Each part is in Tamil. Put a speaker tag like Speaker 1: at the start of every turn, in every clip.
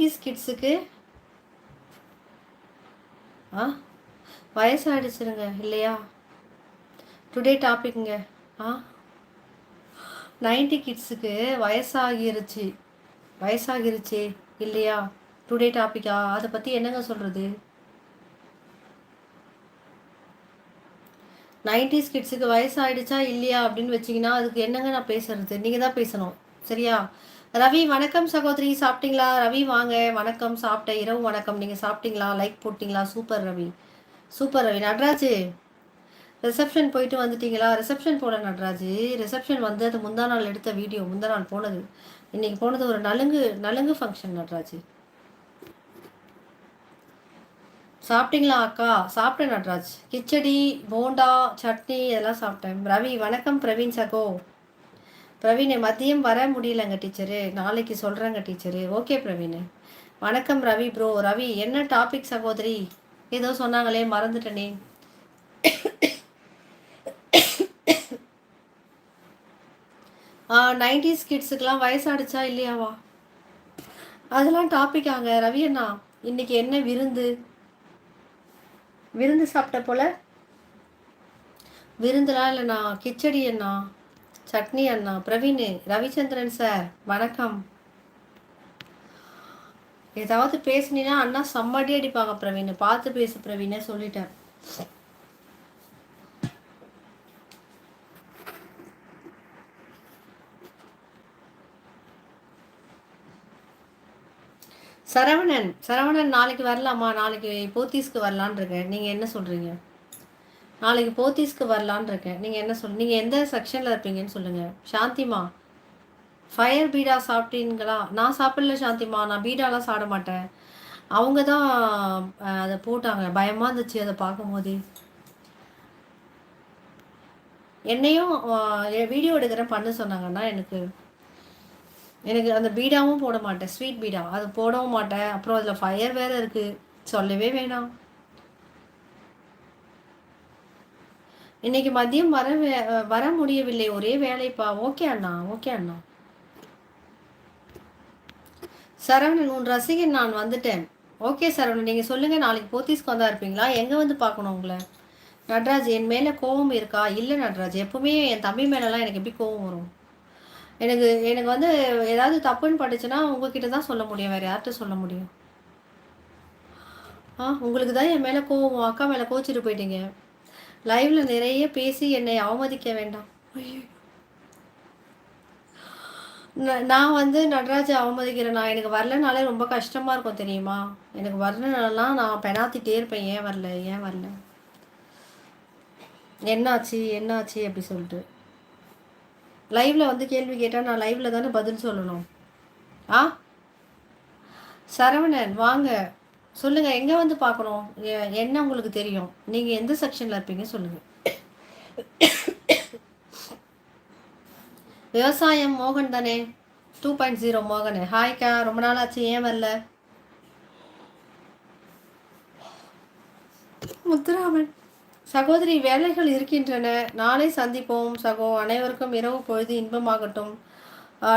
Speaker 1: 90s கிட்ஸுக்கு வயசாகிடுச்சுருங்க இல்லையா? டுடே டாபிக்ங்க. 90 கிட்ஸுக்கு வயசாகிருச்சு இல்லையா? டுடே டாபிக்கா? அதை பற்றி என்னங்க சொல்கிறது? 90s கிட்ஸுக்கு வயசாகிடுச்சா இல்லையா அப்படின்னு வச்சிங்கன்னா அதுக்கு என்னங்க நான் பேசுறது? நீங்கள் தான் பேசணும், சரியா? ரவி வணக்கம் சகோதரி, சாப்பிட்டீங்களா? ரவி வாங்க, வணக்கம். சாப்பிட்டேன், இரவு வணக்கம். நீங்கள் சாப்பிட்டீங்களா? லைக் போட்டிங்களா? Super Ravi, super Ravi. Nataraj reception போயிட்டு வந்துட்டீங்களா? ரிசப்ஷன் போல நடராஜ், ரிசப்ஷன் வந்து அது முந்தா நாள் எடுத்த வீடியோ, முந்தா நாள் போனது. இன்னைக்கு போனது ஒரு நலுங்கு ஃபங்க்ஷன் நடராஜ். சாப்பிட்டீங்களா அக்கா? சாப்பிட்டேன் நடராஜ். கிச்சடி, போண்டா, சட்னி இதெல்லாம் சாப்பிட்டேன். ரவி வணக்கம். பிரவீன் சகோ. பிரவீன் மதியம் வர முடியலங்க டீச்சரு, நாளைக்கு சொல்கிறேங்க டீச்சரு. ஓகே பிரவீன். வணக்கம் ரவி ப்ரோ. ரவி என்ன டாபிக் சகோதரி? ஏதோ சொன்னாங்களே, மறந்துட்டனே. 90s கிட்ஸுக்கெலாம் வயசாகிடுச்சா இல்லையாவா? அதெல்லாம் டாபிக்காங்க ரவி அண்ணா. இன்னைக்கு என்ன விருந்து சாப்பிட்ட போல? விருந்துலாம் இல்லைண்ணா, கிச்சடி அண்ணா, சட்னி அண்ணா. பிரவீன், ரவிச்சந்திரன் சார் வணக்கம். ஏதாவது பேசுனீங்கன்னா அண்ணா செம்மடி அடிப்பாங்க பிரவீன். பார்த்து பேசு பிரவீனே, சொல்லிட்டேன். சரவணன் நாளைக்கு வரலாமா? நாளைக்கு போத்தீஸ்க்கு வரலான் இருக்கேன். நீங்கள் என்ன சொல்கிறீங்க? நாளைக்கு போத்தீஸ்க்கு வரலான் இருக்கேன். நீங்கள் என்ன நீங்கள் எந்த செக்ஷனில் இருப்பீங்கன்னு சொல்லுங்கள். சாந்திமா, ஃபயர் பீடா சாப்பிட்டீங்களா? நான் சாப்பிடல சாந்திமா, நான் பீடாலாம் சாப்பிட மாட்டேன். அவங்க தான் அதை போட்டாங்க, பயமாக இருந்துச்சு அதை பார்க்கும்போதே. என்னையும் வீடியோ எடுக்கிறேன் பண்ண சொன்னாங்கன்னா எனக்கு அந்த பீடாவும் போட மாட்டேன், ஸ்வீட் பீடா அது போடவும் மாட்டேன். அப்புறம் அதில் ஃபயர் வேறு இருக்குது, சொல்லவே வேணாம். இன்னைக்கு மதியம் வர முடியவில்லை, ஒரே வேலைப்பா. ஓகே அண்ணா, ஓகே அண்ணா. சரவணன், உன் ரசிகன் நான் வந்துட்டேன். ஓகே சரவணன், நீங்கள் சொல்லுங்கள். நாளைக்கு போத்தீஸ்க்கு வந்தா இருப்பீங்களா? எங்கே வந்து பார்க்கணும் உங்களை? நட்ராஜ், என் மேலே கோபம் இருக்கா? இல்லை நட்ராஜ், எப்பவுமே என் தம்பி மேலெலாம் எனக்கு எப்படி கோபம் வரும்? எனக்கு வந்து ஏதாவது தப்புன்னு பட்டுச்சுன்னா உங்ககிட்ட தான் சொல்ல முடியும், வேறு யார்கிட்ட சொல்ல முடியும்? உங்களுக்கு தான் என் மேலே கோவம், அக்கா மேலே கோச்சிட்டு போயிட்டீங்க. லைவ்ல நிறைய பேசி என்னை அவமதிக்க வேண்டாம். நான் வந்து நடராஜை அவமதிக்கிறேன். நான் எனக்கு வரலனாலே ரொம்ப கஷ்டமாக இருக்கும் தெரியுமா? எனக்கு வரலனாலாம் நான் பெனாத்திட்டே இருப்பேன், ஏன் வரல என்னாச்சு அப்படி சொல்லிட்டு. லைவ்ல வந்து கேள்வி கேட்டால் நான் லைவ்ல தானே பதில் சொல்லணும். சரவணன் வாங்க, சொல்லுங்கள், எங்கே வந்து பார்க்கணும்? என்ன உங்களுக்கு தெரியும்? நீங்கள் எந்த செக்ஷனில் இருப்பீங்க சொல்லுங்கள். விவசாயம் மோகன் தானே? 2.0 மோகன். ஹாய்க்கா, ரொம்ப நாள் ஆச்சு, ஏன் வரல? முத்துராமன், சகோதரி வேலைகள் இருக்கின்றன, நாளை சந்திப்போம் சகோ. அனைவருக்கும் இரவு பொழுது இன்பமாகட்டும்.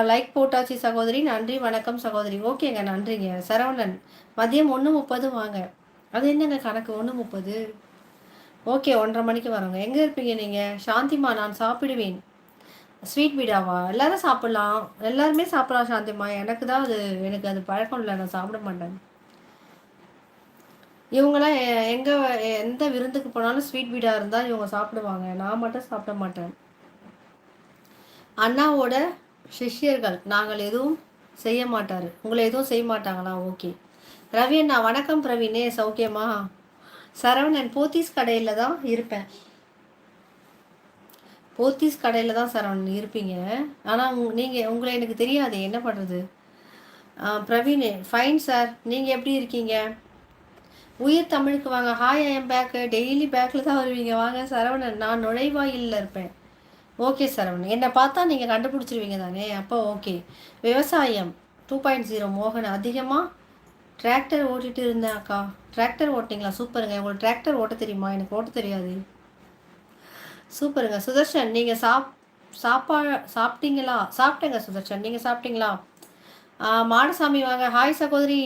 Speaker 1: லைக் போட்டாச்சு சகோதரி, நன்றி வணக்கம் சகோதரி. ஓகேங்க, நன்றிங்க. சரவணன், மதியம் 1:30 வாங்க. அது என்னங்க கணக்கு 1:30? ஓகே, 1:30 மணிக்கு வரோங்க. எங்கே இருப்பீங்க நீங்கள்? சாந்திமா, நான் சாப்பிடுவேன். ஸ்வீட் பீடாவா? எல்லாரும் சாப்பிட்லாம், எல்லாருமே சாப்பிட்லாம் சாந்திமா. எனக்கு அது பழக்கம் இல்லை, நான் சாப்பிட மாட்டேன். இவங்களாம் எந்த விருந்துக்கு போனாலும் ஸ்வீட் பீடா இருந்தால் இவங்க சாப்பிடுவாங்க, நான் மட்டும் சாப்பிட மாட்டேன். அண்ணாவோட சிஷ்யர்கள் நாங்கள் எதுவும் செய்ய மாட்டார். உங்களை எதுவும் செய்ய மாட்டாங்களா? ஓகே. ரவி அண்ணா வணக்கம். பிரவீனே, சௌக்கியமா? சரவணன், போத்தீஸ் கடையில் தான் இருப்பேன். போத்தீஸ் கடையில் தான் சரவணன் இருப்பீங்க. ஆனால் உங்களை எனக்கு தெரியாது, என்ன பண்ணுறது? பிரவீன், ஃபைன் சார், நீங்கள் எப்படி இருக்கீங்க? உயிர் தமிழுக்கு வாங்க. ஹாய், ஐ எம் பேக்கு. டெய்லி பேக்கில் தான் வருவீங்க, வாங்க. சரவணன், நான் நுழைவாயிலில் இருப்பேன். ஓகே சரவணன், என்னை பார்த்தா நீங்கள் கண்டுபிடிச்சிருவீங்க தானே, அப்போ ஓகே. விவசாயம் 2.0 மோகன், அதிகமாக டிராக்டர் ஓட்டிகிட்டு இருந்தேன் அக்கா. டிராக்டர் ஓட்டிங்களா? சூப்பருங்க. உங்களுக்கு டிராக்டர் ஓட்ட தெரியுமா? எனக்கு ஓட்ட தெரியாது. சூப்பருங்க. சுதர்ஷன், நீங்கள் சாப்பிட்டீங்களா? சாப்பிட்டேங்க சுதர்ஷன், நீங்கள் சாப்பிட்டீங்களா? மாடசாமி வாங்க. ஹாய் சகோதரி.